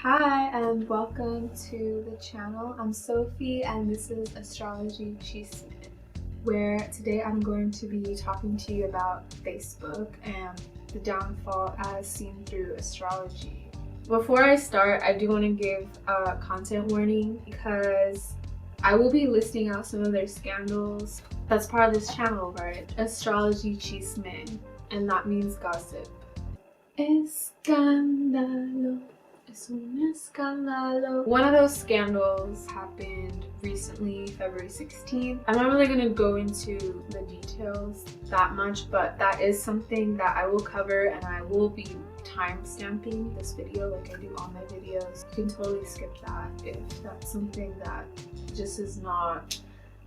Hi and welcome to the channel. I'm Sophie and this is Astrology, Chisme, where today I'm going to be talking to you about Facebook and the downfall as seen through astrology. Before I start, I do want to give a content warning because I will be listing out some of their scandals. That's part of this channel, right? Astrology, Chisme, and that means gossip. Escándalo. Es un escándalo. One of those scandals happened recently, February 16th. I'm not really going to go into the details that much, but that is something that I will cover, and I will be time-stamping this video like I do all my videos. You can totally skip that if that's something that just is not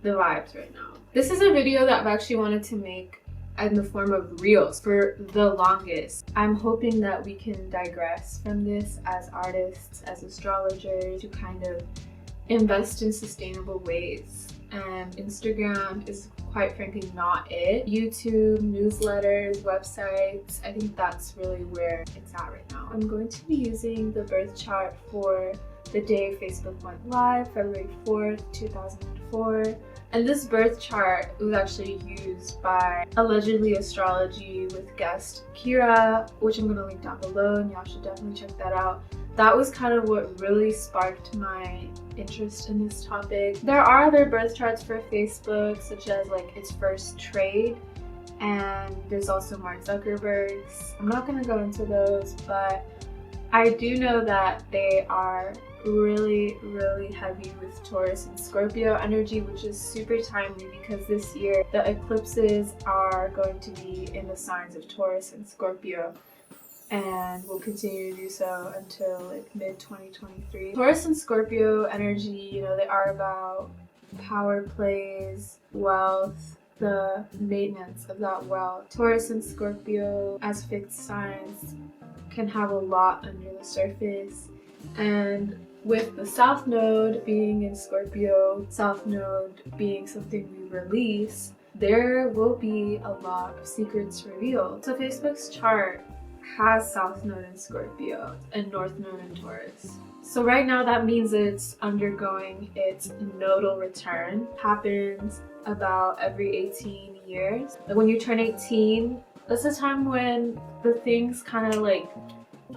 the vibes right now. This is a video that I've actually wanted to make in the form of reels for the longest. I'm hoping that we can digress from this as artists, as astrologers, to kind of invest in sustainable ways. And Instagram is quite frankly not it. YouTube, newsletters, websites, I think that's really where it's at right now. I'm going to be using the birth chart for the day Facebook went live, February 4th, 2004. And this birth chart was actually used by Allegedly Astrology with guest Kira, which I'm going to link down below, and y'all should definitely check that out. That was kind of what really sparked my interest in this topic. There are other birth charts for Facebook, such as like its first trade, and there's also Mark Zuckerberg's. I'm not going to go into those, but I do know that they are really heavy with Taurus and Scorpio energy, which is super timely because this year the eclipses are going to be in the signs of Taurus and Scorpio and will continue to do so until like mid-2023. Taurus and Scorpio energy, you know, they are about power plays, wealth, the maintenance of that wealth. Taurus and Scorpio as fixed signs can have a lot under the surface, and with the South Node being in Scorpio, South Node being something we release, there will be a lot of secrets revealed. So Facebook's chart has South Node in Scorpio and North Node in Taurus. So right now that means it's undergoing its nodal return. Happens about every 18 years. Like when you turn 18, that's the time when the things kind of like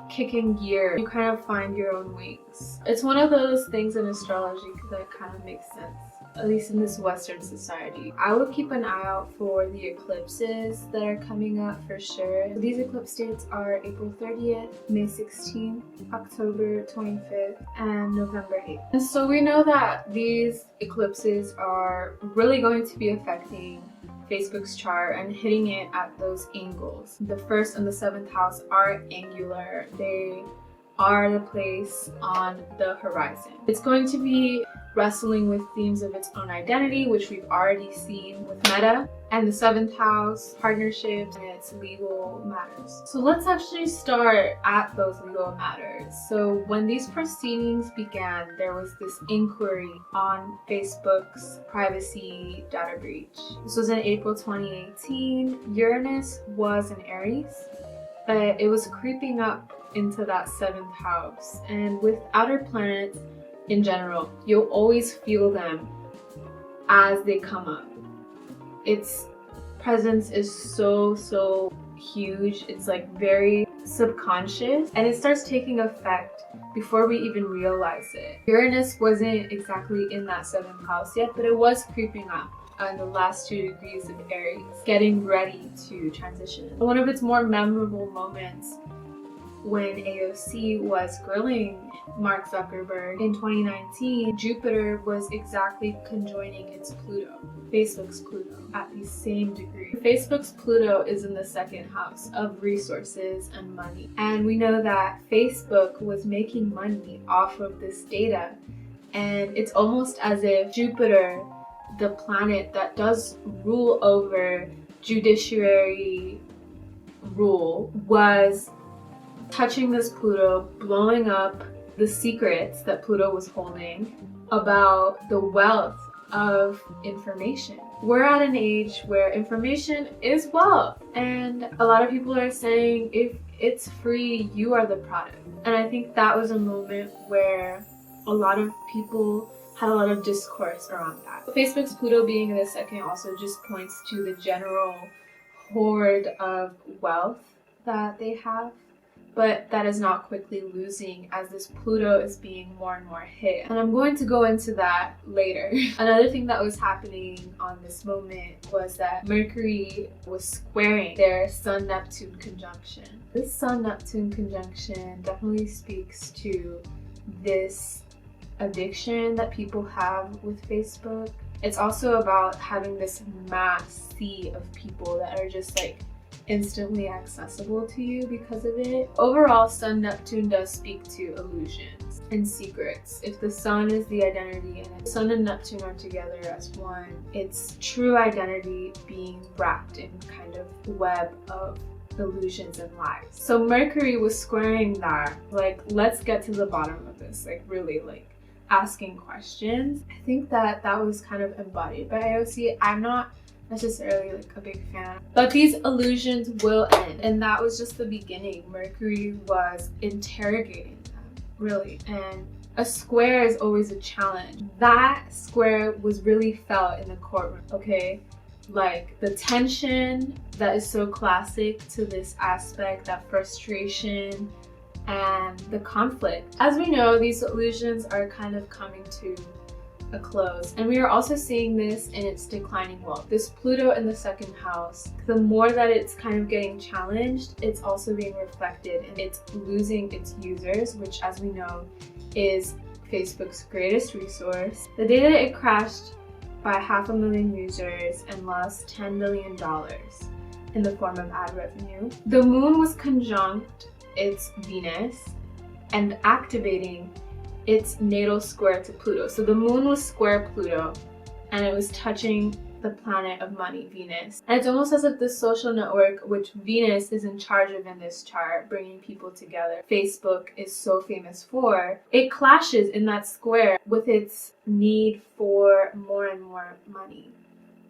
kick in gear. You kind of find your own wings. It's one of those things in astrology that kind of makes sense, at least in this Western society. I would keep an eye out for the eclipses that are coming up for sure. These eclipse dates are April 30th, May 16th, October 25th, and November 8th. And so we know that these eclipses are really going to be affecting Facebook's chart and hitting it at those angles. The 1st and the 7th house are angular. They are the place on the horizon. It's going to be wrestling with themes of its own identity, which we've already seen with Meta, and the 7th house, partnerships, and its legal matters. So let's actually start at those legal matters. So when these proceedings began, there was this inquiry on Facebook's privacy data breach. This was in April 2018. Uranus was in Aries, but it was creeping up into that 7th house. And with outer planets in general, you'll always feel them as they come up. Its presence is so huge. It's like very subconscious, and it starts taking effect before we even realize it. Uranus wasn't exactly in that 7th house yet, but it was creeping up in the last 2 degrees of Aries, getting ready to transition. One of its more memorable moments when AOC was grilling Mark Zuckerberg in 2019, Jupiter was exactly conjoining its Pluto, Facebook's Pluto, at the same degree. Facebook's Pluto is in the 2nd house of resources and money. And we know that Facebook was making money off of this data. And it's almost as if Jupiter, the planet that does rule over judiciary rule, was touching this Pluto, blowing up the secrets that Pluto was holding about the wealth of information. We're at an age where information is wealth, and a lot of people are saying if it's free, you are the product. And I think that was a moment where a lot of people had a lot of discourse around that. Facebook's Pluto being in the second also just points to the general hoard of wealth that they have, but that is not quickly losing as this Pluto is being more and more hit. And I'm going to go into that later. Another thing that was happening on this moment was that Mercury was squaring their Sun-Neptune conjunction. This Sun-Neptune conjunction definitely speaks to this addiction that people have with Facebook. It's also about having this mass sea of people that are just like instantly accessible to you because of it. Overall, Sun-Neptune does speak to illusions and secrets. If the Sun is the identity and if Sun and Neptune are together as one, it's true identity being wrapped in kind of web of illusions and lies. So Mercury was squaring that, like, let's get to the bottom of this, like really like asking questions. I think that was kind of embodied by AOC. I'm not necessarily like a big fan, but these illusions will end, and that was just the beginning. Mercury was interrogating them, really, and a square is always a challenge. That square was really felt in the courtroom, okay? Like the tension that is so classic to this aspect, that frustration and the conflict. As we know, these illusions are kind of coming to a close, and we are also seeing this in its declining wealth. This Pluto in the second house, the more that it's kind of getting challenged, it's also being reflected and it's losing its users, which, as we know, is Facebook's greatest resource. The day that it crashed by 500,000 users and lost $10 billion in the form of ad revenue. The moon was conjunct its Venus and activating its natal square to Pluto. So the moon was square Pluto and it was touching the planet of money, Venus. And it's almost as if the social network, which Venus is in charge of in this chart, bringing people together, Facebook is so famous for, it clashes in that square with its need for more and more money.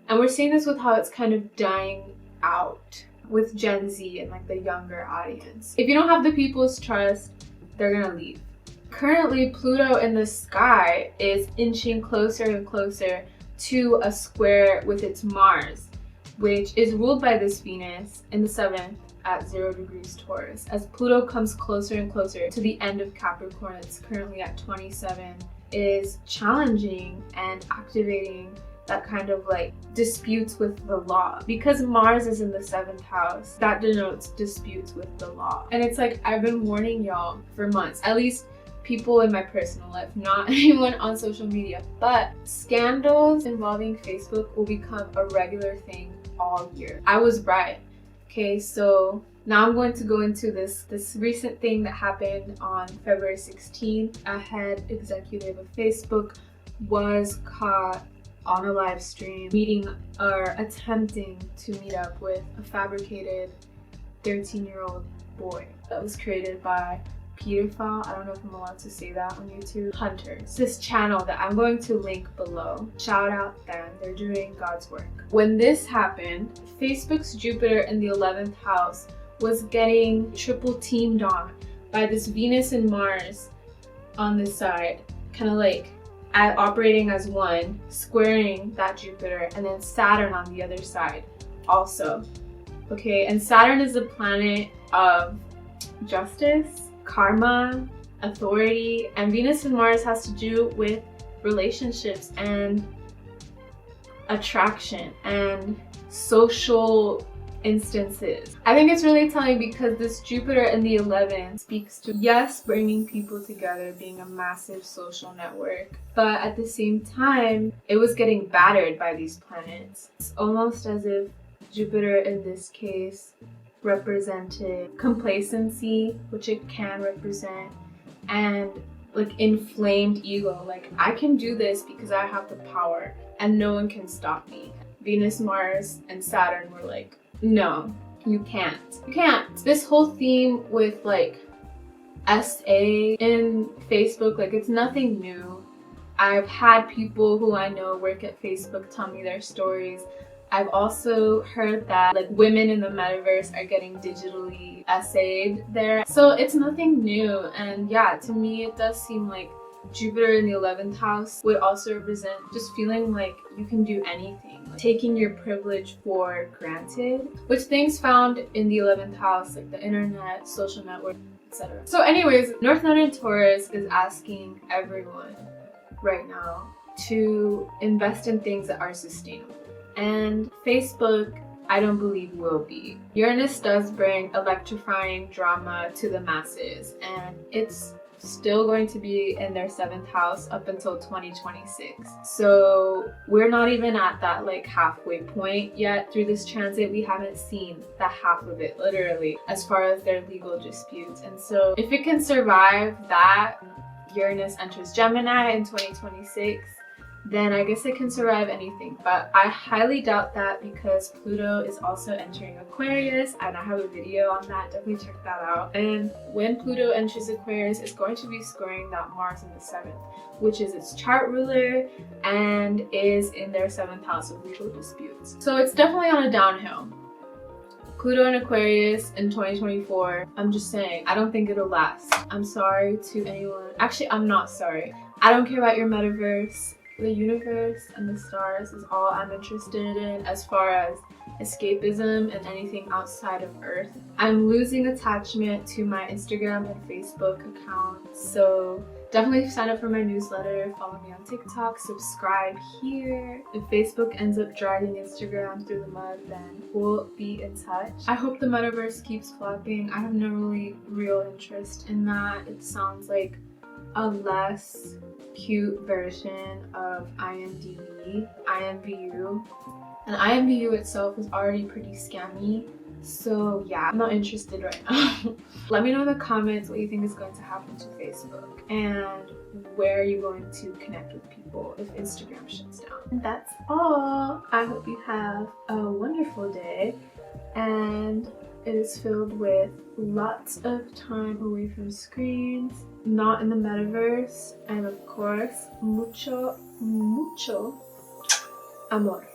And we're seeing this with how it's kind of dying out with Gen Z and like the younger audience. If you don't have the people's trust, they're gonna leave. Currently, Pluto in the sky is inching closer and closer to a square with its Mars, which is ruled by this Venus in the 7th at 0 degrees Taurus. As Pluto comes closer and closer to the end of Capricorn, it's currently at 27, is challenging and activating that kind of like disputes with the law. Because Mars is in the 7th house, that denotes disputes with the law. And it's like, I've been warning y'all for months, at least people in my personal life, not anyone on social media, but scandals involving Facebook will become a regular thing all year. I was right. Okay, so now I'm going to go into this recent thing that happened on February 16th. A head executive of Facebook was caught on a live stream meeting or attempting to meet up with a fabricated 13-year-old boy that was created by pedophile, I don't know if I'm allowed to say that on YouTube, Hunters. This channel that I'm going to link below. Shout out them, they're doing God's work. When this happened, Facebook's Jupiter in the 11th house was getting triple teamed on by this Venus and Mars on this side, kind of like operating as one, squaring that Jupiter, and then Saturn on the other side also. Okay, and Saturn is the planet of justice, karma, authority, and Venus and Mars has to do with relationships and attraction and social instances. I think it's really telling because this Jupiter in the 11th speaks to, yes, bringing people together, being a massive social network, but at the same time, it was getting battered by these planets. It's almost as if Jupiter in this case represented complacency, which it can represent, and like inflamed ego, like I can do this because I have the power and no one can stop me. Venus, Mars, and Saturn were like, no, you can't. You can't. This whole theme with like SA in Facebook, like it's nothing new. I've had people who I know work at Facebook tell me their stories. I've also heard that like women in the metaverse are getting digitally essayed there. So it's nothing new, and yeah, to me it does seem like Jupiter in the 11th house would also represent just feeling like you can do anything, like taking your privilege for granted, which things found in the 11th house, like the internet, social network, etc. So anyways, North Node in Taurus is asking everyone right now to invest in things that are sustainable. And Facebook, I don't believe will be. Uranus does bring electrifying drama to the masses, and it's still going to be in their 7th house up until 2026. So we're not even at that like halfway point yet. Through this transit, we haven't seen the half of it, literally, as far as their legal disputes. And so if it can survive that, Uranus enters Gemini in 2026, then I guess it can survive anything. But I highly doubt that because Pluto is also entering Aquarius, and I have a video on that, definitely check that out. And when Pluto enters Aquarius, it's going to be squaring that Mars in the 7th, which is its chart ruler and is in their 7th house of legal disputes. So it's definitely on a downhill. Pluto in Aquarius in 2024, I'm just saying, I don't think it'll last. I'm sorry to anyone. Actually, I'm not sorry. I don't care about your metaverse. The universe and the stars is all I'm interested in as far as escapism and anything outside of Earth. I'm losing attachment to my Instagram and Facebook accounts, so definitely sign up for my newsletter, follow me on TikTok, subscribe here. If Facebook ends up dragging Instagram through the mud, then we'll be in touch. I hope the metaverse keeps flopping. I have no really real interest in that. It sounds like a less cute version of IMDb, IMVU. And IMVU itself is already pretty scammy. So yeah, I'm not interested right now. Let me know in the comments what you think is going to happen to Facebook and where are you going to connect with people if Instagram shuts down. And that's all. I hope you have a wonderful day and it is filled with lots of time away from screens, not in the metaverse, and of course, mucho amor.